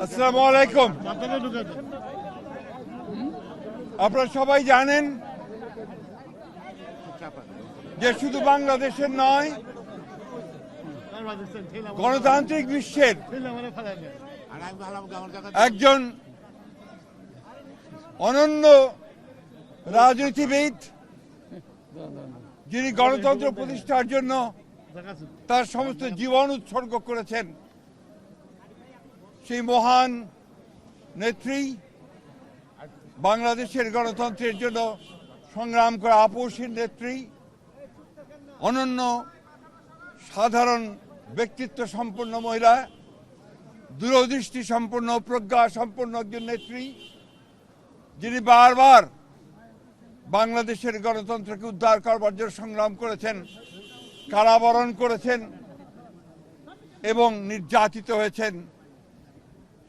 আসসালামু আলাইকুম। আপনারা সবাই জানেন যে শুধু বাংলাদেশের নয়, গণতান্ত্রিক বিশ্বের একজন অনন্য রাজনীতিবিদ, যিনি গণতন্ত্র প্রতিষ্ঠার জন্য তার সমস্ত জীবন উৎসর্গ করেছেন, সেই মহান নেত্রী, বাংলাদেশের গণতন্ত্রের জন্য সংগ্রাম করা আপসীর নেত্রী, অনন্য সাধারণ ব্যক্তিত্ব সম্পন্ন মহিলা, দূরদৃষ্টি সম্পন্ন, প্রজ্ঞা সম্পন্ন একজন নেত্রী, যিনি বারবার বাংলাদেশের গণতন্ত্রকে উদ্ধার করবার জন্য সংগ্রাম করেছেন, কারাবরণ করেছেন এবং নির্যাতিত হয়েছেন।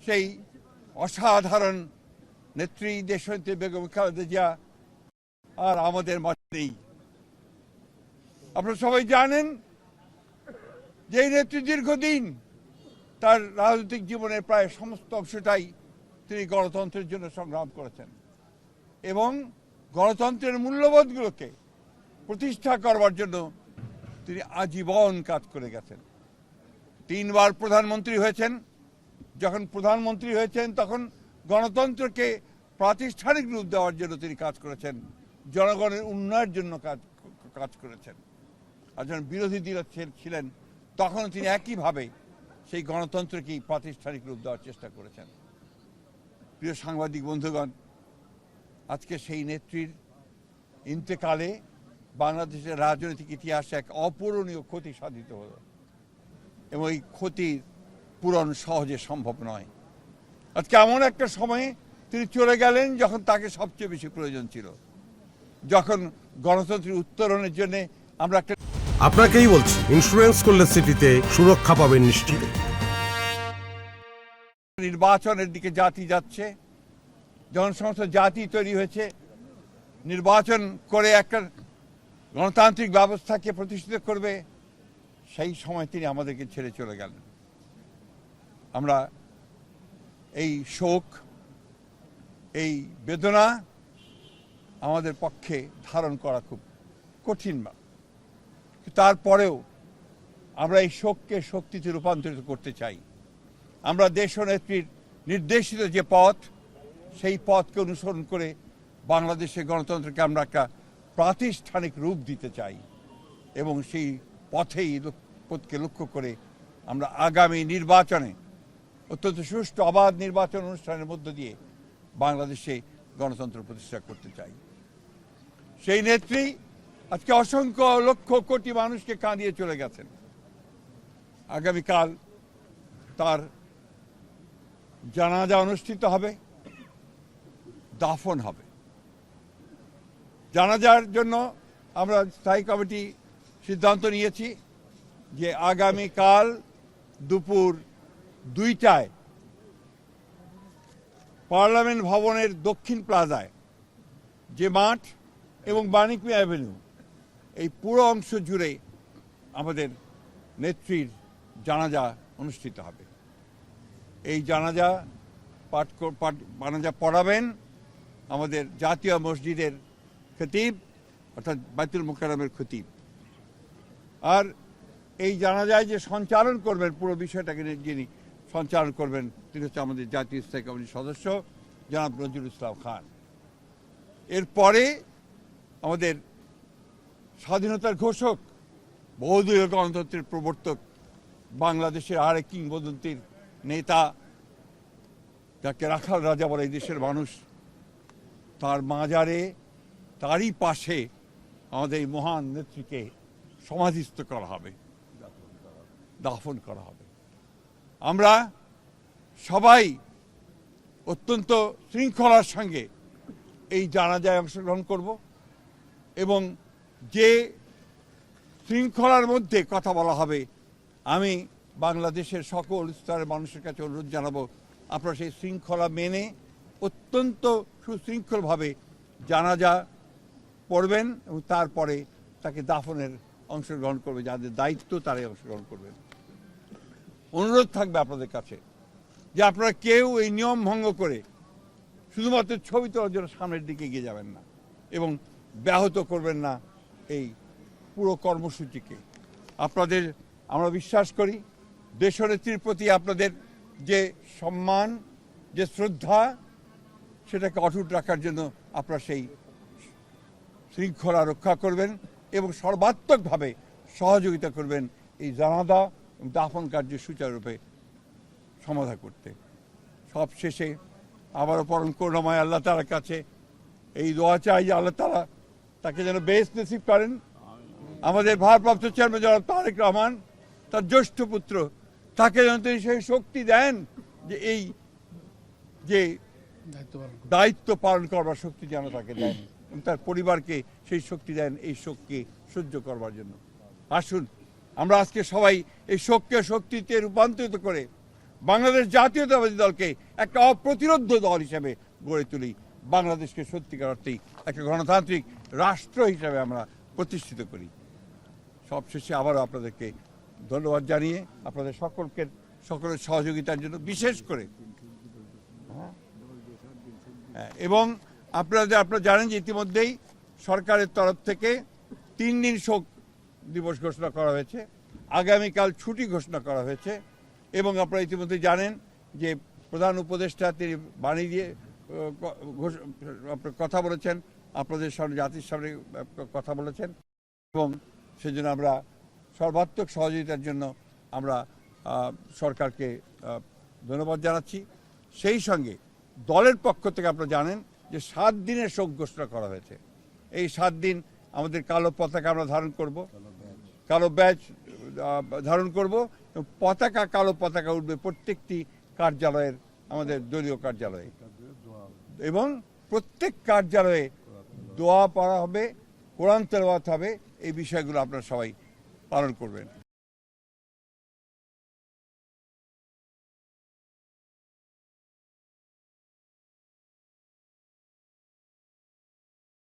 সেই অসাধারণ নেত্রী দেশনেত্রী বেগম খালেদা জিয়া আর আমাদের মাঝে নেই। আপনারা সবাই জানেন যে এই নেত্রী দীর্ঘদিন তার রাজনৈতিক জীবনের প্রায় সমস্ত অংশটাই তিনি গণতন্ত্রের জন্য সংগ্রাম করেছেন এবং গণতন্ত্রের মূল্যবোধগুলোকে প্রতিষ্ঠা করবার জন্য তিনি আজীবন কাজ করে গেছেন। 3 বার প্রধানমন্ত্রী হয়েছেন। যখন প্রধানমন্ত্রী হয়েছেন তখন গণতন্ত্রকে প্রাতিষ্ঠানিক রূপ দেওয়ার জন্য তিনি কাজ করেছেন, জনগণের উন্নয়নের জন্য কাজ করেছেন। আর যখন বিরোধী দল ছিলেন তখন তিনি একইভাবে সেই গণতন্ত্রকেই প্রাতিষ্ঠানিক রূপ দেওয়ার চেষ্টা করেছেন। প্রিয় সাংবাদিক বন্ধুগণ, আজকে সেই নেত্রীর ইন্তেকালে বাংলাদেশের রাজনৈতিক ইতিহাসে এক অপূরণীয় ক্ষতি সাধিত হলো এবং এই ক্ষতির পূরণ সহজে সম্ভব নয়। আজকে এমন একটা সময়ে তিনি চলে গেলেন যখন তাকে সবচেয়ে বেশি প্রয়োজন ছিল, যখন গণতন্ত্রের উত্তরণের জন্য আমরা একটা আপনাকেই বলছি, ইন্স্যুরেন্স করলে সিটিতে সুরক্ষা পাবেন নিশ্চিত। নির্বাচনের দিকে জাতি যাচ্ছে, যখন সমস্ত জাতি তৈরি হয়েছে, নির্বাচন করে একটা গণতান্ত্রিক ব্যবস্থাকে প্রতিষ্ঠিত করবে, সেই সময় তিনি আমাদেরকে ছেড়ে চলে গেলেন। আমরা এই শোক, এই বেদনা আমাদের পক্ষে ধারণ করা খুব কঠিন। তারপরেও আমরা এই শোককে শক্তিতে রূপান্তরিত করতে চাই। আমরা দেশনেত্রীর নির্দেশিত যে পথ, সেই পথকে অনুসরণ করে বাংলাদেশের গণতন্ত্রকে আমরা একটা প্রাতিষ্ঠানিক রূপ দিতে চাই এবং সেই পথকে লক্ষ্য করে আমরা আগামী নির্বাচনে অত্যন্ত সুষ্ঠু অবাধ নির্বাচন অনুষ্ঠানের মধ্য দিয়ে বাংলাদেশে গণতন্ত্র প্রতিষ্ঠা করতে চাই। সেই নেত্রী আজকে অসংখ্য লক্ষ কোটি মানুষকে কাঁদিয়ে চলে গেছেন। আগামীকাল তার জানাজা অনুষ্ঠিত হবে, দাফন হবে। জানাজার জন্য আমরা স্থায়ী কমিটি সিদ্ধান্ত নিয়েছি যে আগামীকাল দুপুর 2টায় পার্লামেন্ট ভবনের দক্ষিণ প্লাজায় যে মাঠ এবং বাণিজ্য অ্যাভিনিউ, এই পুরো অংশ জুড়ে আমাদের নেত্রীর জানাজা অনুষ্ঠিত হবে। এই জানাজা পড়াবেন আমাদের জাতীয় মসজিদের খতিব, অর্থাৎ বাইতুল মুকাররমের খতিব। আর এই জানাজায় যে সঞ্চালন করবেন, পুরো বিষয়টাকে যিনি সঞ্চালন করবেন, তিনি হচ্ছে আমাদের জাতীয় স্থায়ী কমিটির সদস্য জনাব নজরুল ইসলাম খান। এরপরে আমাদের স্বাধীনতার ঘোষক, বহুদলীয় গণতন্ত্রের প্রবর্তক, বাংলাদেশের আরেক কিংবদন্তির নেতা, যাকে রাখাল রাজা বলে এই দেশের মানুষ, তার মাজারে, তারই পাশে আমাদের এই মহান নেত্রীকে সমাধিস্থ করা হবে, দাফন করা হবে। আমরা সবাই অত্যন্ত শৃঙ্খলার সঙ্গে এই জানাজায় অংশগ্রহণ করব এবং যে শৃঙ্খলার মধ্যে কথা বলা হবে, আমি বাংলাদেশের সকল স্তরের মানুষের কাছে অনুরোধ জানাবো, আপনারা সেই শৃঙ্খলা মেনে অত্যন্ত সুশৃঙ্খলভাবে জানাজা পড়বেন এবং তারপরে তাকে দাফনের অংশগ্রহণ করবে, যাদের দায়িত্ব তারাই অংশগ্রহণ করবেন। অনুরোধ থাকবে আপনাদের কাছে যে আপনারা কেউ এই নিয়ম ভঙ্গ করে শুধুমাত্র ছবি তোলার জন্য সামনের দিকে এগিয়ে যাবেন না এবং ব্যাহত করবেন না এই পুরো কর্মসূচিকে। আপনাদের আমরা বিশ্বাস করি দেশনেত্রীর প্রতি আপনাদের যে সম্মান, যে শ্রদ্ধা, সেটাকে অটুট রাখার জন্য আপনারা সেই শৃঙ্খলা রক্ষা করবেন এবং সর্বাত্মকভাবে সহযোগিতা করবেন এই জানাজা এবং দাফন কার্য সুচারুরূপে সমাধা করতে। সব শেষে আবারও পরম করুণাময় আল্লাহ তাআলার কাছে এই দোয়া চাই যে আল্লাহ তাআলা তাকে যেন বেহেশত নসিব করেন। আমাদের ভারপ্রাপ্ত চেয়ারম্যান জনাব তারেক রহমান, তার জ্যেষ্ঠ পুত্র, তাকে যেন তিনি সেই শক্তি দেন যে এই যে দায়িত্ব পালন করবার শক্তি যেন তাকে দেন এবং তার পরিবারকে সেই শক্তি দেন এই শোককে সহ্য করবার জন্য। আসুন আমরা আজকে সবাই এই শোককে শক্তিতে রূপান্তরিত করে বাংলাদেশ জাতীয়তাবাদী দলকে একটা অপ্রতিরোধ্য দল হিসেবে গড়ে তুলি। বাংলাদেশকে সত্যিকার অর্থেই একটা গণতান্ত্রিক রাষ্ট্র হিসেবে আমরা প্রতিষ্ঠিত করি। সবশেষে আবারও আপনাদেরকে ধন্যবাদ জানিয়ে আপনাদের সকলের সহযোগিতার জন্য বিশেষ করে এবং আপনারা জানেন যে ইতিমধ্যেই সরকারের তরফ থেকে 3 দিন শোক দিবস ঘোষণা করা হয়েছে, আগামীকাল ছুটি ঘোষণা করা হয়েছে এবং আপনারা ইতিমধ্যে জানেন যে প্রধান উপদেষ্টা তিনি বাণী দিয়ে কথা বলেছেন, আপনাদের সামনে জাতির সামনে কথা বলেছেন এবং সেজন্য আমরা সর্বাত্মক সহযোগিতার জন্য আমরা সরকারকে ধন্যবাদ জানাচ্ছি। সেই সঙ্গে দলের পক্ষ থেকে আপনারা জানেন যে 7 দিনের শোক ঘোষণা করা হয়েছে। এই 7 দিন আমাদের কালো পতাকা আমরা ধারণ করব, কালো ব্যাজ ধারণ করব এবং কালো পতাকা উঠবে প্রত্যেকটি কার্যালয়ের, আমাদের দলীয় কার্যালয়ে এবং প্রত্যেক কার্যালয়ে দোয়া পড়া হবে, কোরআন তেলাওয়াত হবে। এই বিষয়গুলো আপনারা সবাই পালন করবেন।